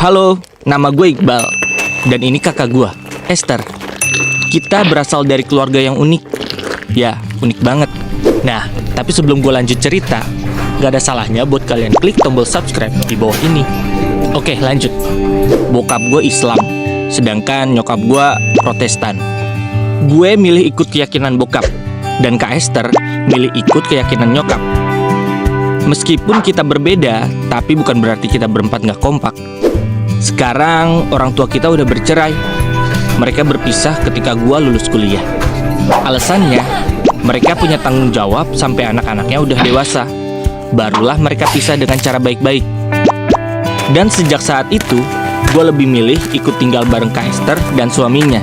Halo, nama gue Iqbal. Dan ini kakak gue, Esther. Kita berasal dari keluarga yang unik. Ya, unik banget. Nah, tapi sebelum gue lanjut cerita, gak ada salahnya buat kalian klik tombol subscribe di bawah ini. Oke, lanjut. Bokap gue Islam, sedangkan nyokap gue Protestan. Gue milih ikut keyakinan bokap, dan Kak Esther milih ikut keyakinan nyokap. Meskipun kita berbeda, tapi bukan berarti kita berempat gak kompak. Sekarang orang tua kita udah bercerai. Mereka berpisah ketika gue lulus kuliah. Alasannya, mereka punya tanggung jawab sampai anak-anaknya udah dewasa. Barulah mereka pisah dengan cara baik-baik. Dan sejak saat itu, gue lebih milih ikut tinggal bareng Kak Esther dan suaminya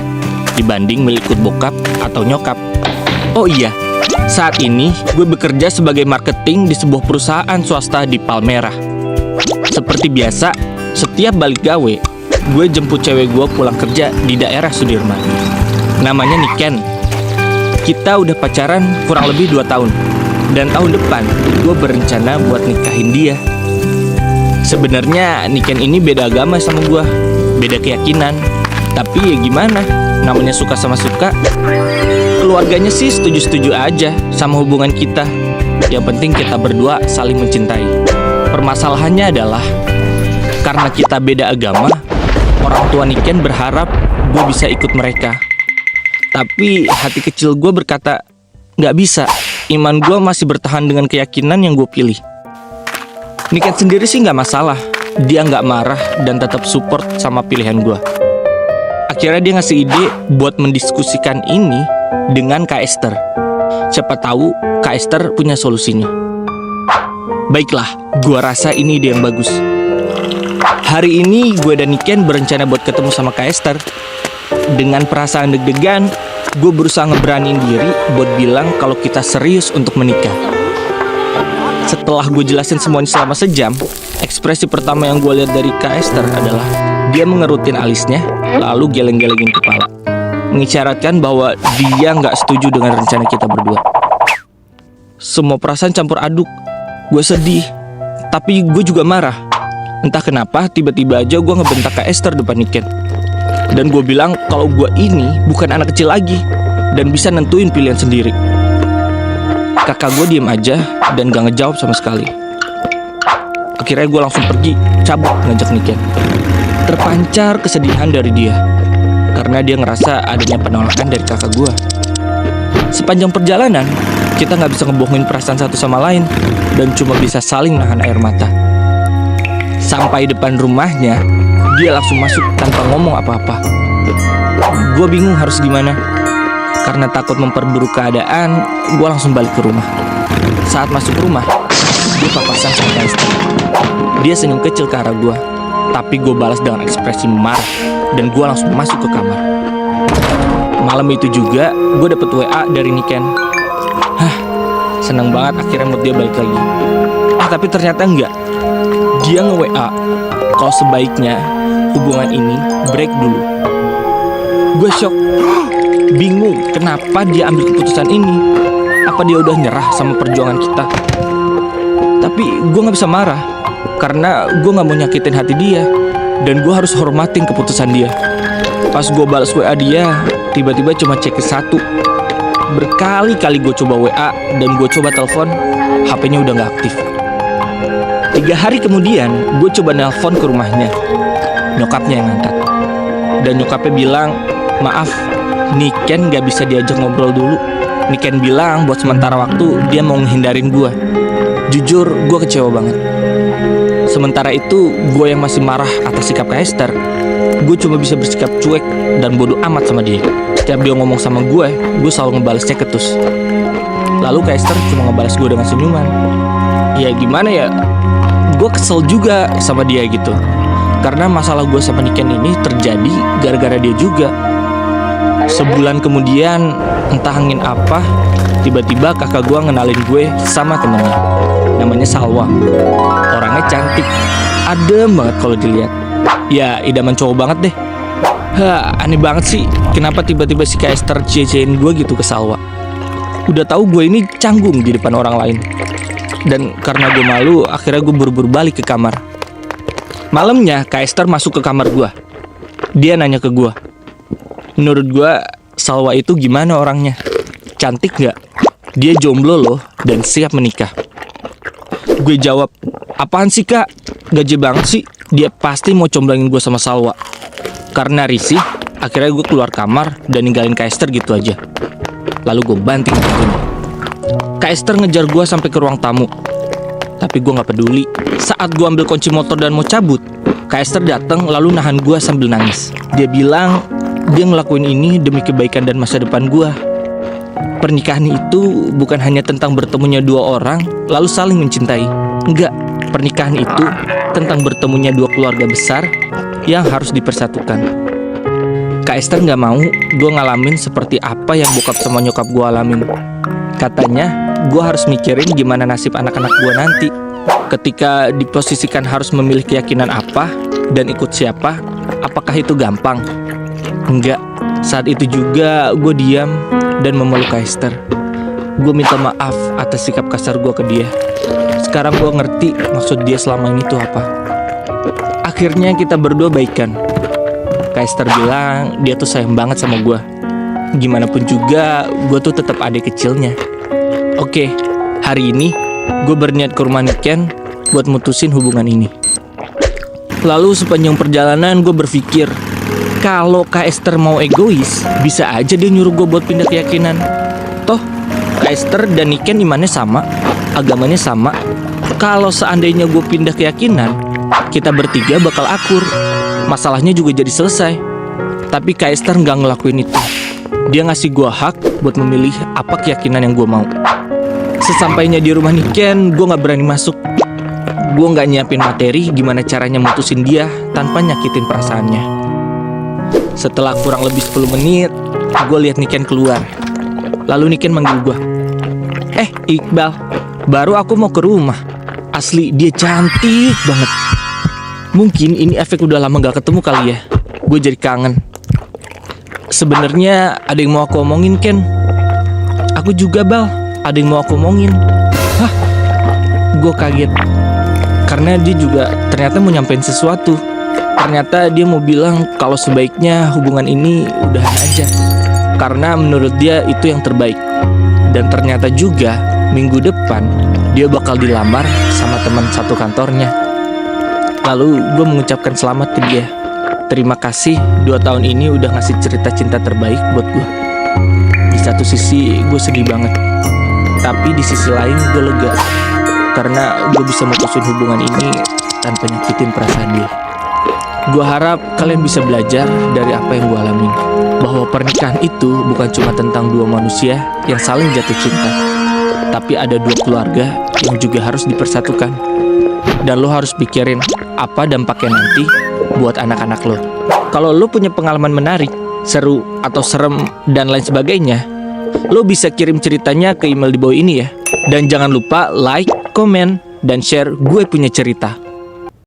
dibanding milih ikut bokap atau nyokap. Oh iya, saat ini gue bekerja sebagai marketing di sebuah perusahaan swasta di Palmerah. Seperti biasa, setiap balik gawe, gue jemput cewek gue pulang kerja di daerah Sudirman. Namanya Niken. Kita udah pacaran kurang lebih 2 tahun. Dan tahun depan, gue berencana buat nikahin dia. Sebenarnya Niken ini beda agama sama gue, beda keyakinan. Tapi ya gimana, namanya suka sama suka. Keluarganya sih setuju-setuju aja sama hubungan kita. Yang penting kita berdua saling mencintai. Permasalahannya adalah karena kita beda agama, orang tua Niken berharap gue bisa ikut mereka. Tapi hati kecil gue berkata, gak bisa, iman gue masih bertahan dengan keyakinan yang gue pilih. Niken sendiri sih gak masalah, dia gak marah dan tetap support sama pilihan gue. Akhirnya dia ngasih ide buat mendiskusikan ini dengan Kak Esther. Siapa tahu Kak Esther punya solusinya. Baiklah, gue rasa ini ide yang bagus. Hari ini gue dan Niken berencana buat ketemu sama Kak Esther. Dengan perasaan deg-degan, gue berusaha ngeberanin diri buat bilang kalau kita serius untuk menikah. Setelah gue jelasin semuanya selama sejam, ekspresi pertama yang gue lihat dari Kak Esther adalah dia mengerutin alisnya, lalu geleng-gelengin kepala, mengisyaratkan bahwa dia nggak setuju dengan rencana kita berdua. Semua perasaan campur aduk. Gue sedih, tapi gue juga marah. Entah kenapa tiba-tiba aja gue ngebentak Kak Esther depan Niken. Dan gue bilang kalau gue ini bukan anak kecil lagi dan bisa nentuin pilihan sendiri. Kakak gue diem aja dan gak ngejawab sama sekali. Akhirnya gue langsung pergi, cabut ngajak Niken. Terpancar kesedihan dari dia karena dia ngerasa adanya penolakan dari kakak gue. Sepanjang perjalanan, kita gak bisa ngebohongin perasaan satu sama lain dan cuma bisa saling nahan air mata. Sampai depan rumahnya, dia langsung masuk tanpa ngomong apa-apa. Gue bingung harus gimana. Karena takut memperburuk keadaan, gue langsung balik ke rumah. Saat masuk rumah, gue papasan sama Esther. Dia senyum kecil ke arah gue, tapi gue balas dengan ekspresi marah. Dan gue langsung masuk ke kamar. Malam itu juga, gue dapet WA dari Niken. Seneng banget akhirnya mood dia balik lagi. Tapi ternyata enggak. Dia nge-WA kalau sebaiknya hubungan ini break dulu. Gue shock, bingung kenapa dia ambil keputusan ini. Apa dia udah nyerah sama perjuangan kita? Tapi gue gak bisa marah karena gue gak mau nyakitin hati dia. Dan gue harus hormatin keputusan dia. Pas gue balas WA dia, tiba-tiba cuma cek ke 1. Berkali-kali gue coba WA dan gue coba telepon, HP-nya udah gak aktif. 3 hari kemudian, gue coba nelpon ke rumahnya. Nyokapnya yang angkat. Dan nyokapnya bilang, maaf, Niken gak bisa diajak ngobrol dulu. Niken bilang buat sementara waktu dia mau menghindarin gue. Jujur, gue kecewa banget. Sementara itu, gue yang masih marah atas sikap Kak Esther. Gue cuma bisa bersikap cuek dan bodoh amat sama dia. Setiap dia ngomong sama gue selalu ngebalesnya ketus. Lalu Kak Esther cuma ngebalas gue dengan senyuman. Ya gimana ya, gue kesel juga sama dia gitu. Karena masalah gue sama Niken ini terjadi gara-gara dia juga. Sebulan kemudian, entah angin apa, tiba-tiba kakak gue ngenalin gue sama temennya. Namanya Salwa. Orangnya cantik, adem banget kalau dilihat. Ya idaman cowok banget deh. Aneh banget sih, kenapa tiba-tiba si Kak Esther cie-ciein gue gitu ke Salwa. Udah tahu gue ini canggung di depan orang lain. Dan karena gue malu, akhirnya gue buru-buru balik ke kamar. Malamnya Kak Esther masuk ke kamar gua. Dia nanya ke gua, menurut gua Salwa itu gimana orangnya? Cantik gak? Dia jomblo loh dan siap menikah. Gue jawab, apaan sih kak? Gaje banget sih. Dia pasti mau comblangin gue sama Salwa. Karena risih, akhirnya gue keluar kamar dan ninggalin Kak Esther gitu aja. Lalu gue banting pintunya. Kak Esther ngejar gue sampai ke ruang tamu. Tapi gue gak peduli. Saat gue ambil kunci motor dan mau cabut, Kak Esther datang lalu nahan gue sambil nangis. Dia bilang dia ngelakuin ini demi kebaikan dan masa depan gue. Pernikahan itu bukan hanya tentang bertemunya dua orang lalu saling mencintai. Enggak, pernikahan itu tentang bertemunya dua keluarga besar yang harus dipersatukan. Kak Esther gak mau gue ngalamin seperti apa yang bokap sama nyokap gue alamin. Katanya gue harus mikirin gimana nasib anak-anak gue nanti. Ketika diposisikan harus memilih keyakinan apa dan ikut siapa, apakah itu gampang? Enggak. Saat itu juga gue diam dan memeluk Kak Esther. Gue minta maaf atas sikap kasar gue ke dia. Sekarang gue ngerti maksud dia selama ini tuh apa. Akhirnya kita berdua baikan. Kak Esther bilang dia tuh sayang banget sama gue. Gimana pun juga gue tuh tetap adik kecilnya. Oke, hari ini gue berniat ke rumah Niken buat mutusin hubungan ini. Lalu sepanjang perjalanan gue berpikir, kalau Kak Esther mau egois, bisa aja dia nyuruh gue buat pindah keyakinan. Toh, Kak Esther dan Niken imannya sama, agamanya sama. Kalau seandainya gue pindah keyakinan, kita bertiga bakal akur. Masalahnya juga jadi selesai. Tapi Kak Esther nggak ngelakuin itu. Dia ngasih gue hak buat memilih apa keyakinan yang gue mau. Sesampainya di rumah Niken, gue gak berani masuk. Gue gak nyiapin materi gimana caranya mutusin dia tanpa nyakitin perasaannya. Setelah kurang lebih 10 menit, gue lihat Niken keluar. Lalu Niken manggil gue, Iqbal, baru aku mau ke rumah. Asli dia cantik banget. Mungkin ini efek udah lama gak ketemu kali ya. Gue jadi kangen. Sebenarnya ada yang mau aku omongin, Ken. Aku juga, Bal. Ada yang mau aku omongin. Hah? Gue kaget. Karena dia juga ternyata mau nyampein sesuatu. Ternyata dia mau bilang kalau sebaiknya hubungan ini udahan aja. Karena menurut dia itu yang terbaik. Dan ternyata juga minggu depan dia bakal dilamar sama teman satu kantornya. Lalu gue mengucapkan selamat ke dia. Terima kasih 2 tahun ini udah ngasih cerita cinta terbaik buat gue. Di satu sisi gue sedih banget. Tapi di sisi lain gue lega karena gue bisa mutusin hubungan ini tanpa nyakitin perasaan dia. Gue harap kalian bisa belajar dari apa yang gue alamin, bahwa pernikahan itu bukan cuma tentang 2 manusia yang saling jatuh cinta, tapi ada 2 keluarga yang juga harus dipersatukan. Dan lo harus pikirin apa dampaknya nanti buat anak-anak lo. Kalau lo punya pengalaman menarik, seru, atau serem, dan lain sebagainya, lo bisa kirim ceritanya ke email di bawah ini ya. Dan jangan lupa like, komen, dan share gue punya cerita.